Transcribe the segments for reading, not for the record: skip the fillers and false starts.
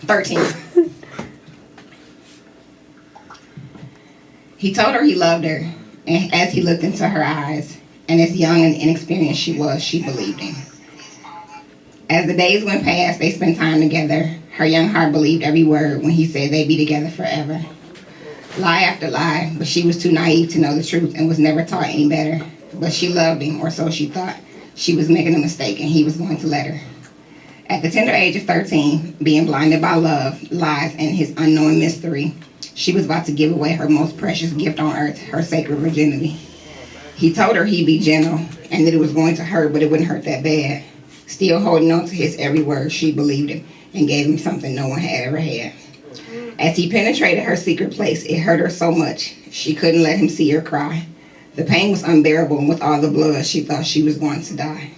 13. He told her he loved her, and as he looked into her eyes, and as young and inexperienced she was, she believed him. As the days went past, they spent time together. Her young heart believed every word when he said they'd be together forever. Lie after lie, but she was too naive to know the truth and was never taught any better. But she loved him, or so she thought. She was making a mistake, and he was going to let her. At the tender age of 13, being blinded by love, lies, and his unknown mystery, she was about to give away her most precious gift on earth, her sacred virginity. He told her he'd be gentle, and that it was going to hurt, but it wouldn't hurt that bad. Still holding on to his every word, she believed him and gave him something no one had ever had. As he penetrated her secret place, it hurt her so much, she couldn't let him see her cry. The pain was unbearable, and with all the blood, she thought she was going to die.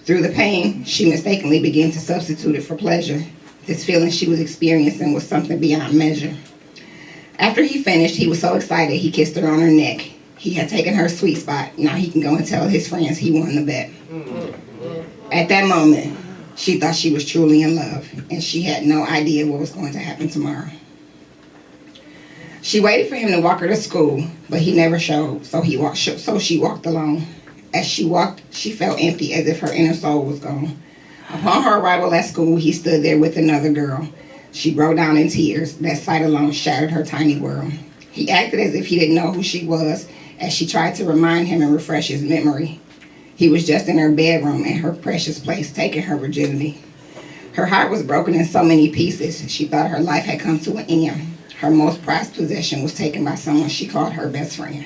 Through the pain, she mistakenly began to substitute it for pleasure. This feeling she was experiencing was something beyond measure. After he finished, he was so excited he kissed her on her neck. He had taken her sweet spot. Now he can go and tell his friends he won the bet. At that moment, she thought she was truly in love, and she had no idea what was going to happen tomorrow. She waited for him to walk her to school, but he never showed, so she walked alone. As she walked, she felt empty, as if her inner soul was gone. Upon her arrival at school, he stood there with another girl. She broke down in tears. That sight alone shattered her tiny world. He acted as if he didn't know who she was, as she tried to remind him and refresh his memory. He was just in her bedroom, in her precious place, taking her virginity. Her heart was broken in so many pieces. She thought her life had come to an end. Her most prized possession was taken by someone she called her best friend.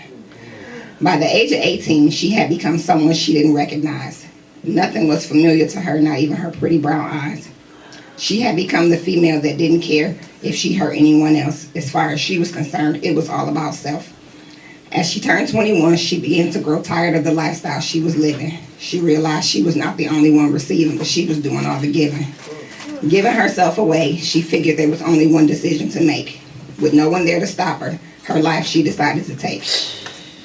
By the age of 18, she had become someone she didn't recognize. Nothing was familiar to her, not even her pretty brown eyes. She had become the female that didn't care if she hurt anyone else. As far as she was concerned, it was all about self. As she turned 21, she began to grow tired of the lifestyle she was living. She realized she was not the only one receiving, but she was doing all the giving. Giving herself away, she figured there was only one decision to make. With no one there to stop her, her life she decided to take.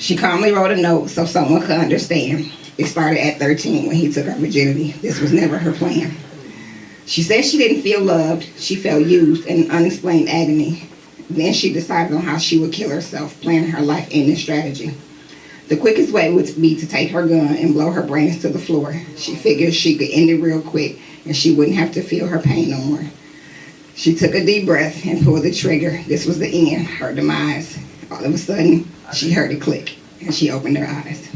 She calmly wrote a note so someone could understand. It started at 13 when he took her virginity. This was never her plan. She said she didn't feel loved. She felt used in unexplained agony. Then she decided on how she would kill herself, planning her life-ending strategy. The quickest way would be to take her gun and blow her brains to the floor. She figured she could end it real quick and she wouldn't have to feel her pain no more. She took a deep breath and pulled the trigger. This was the end, her demise. All of a sudden, she heard it click and she opened her eyes.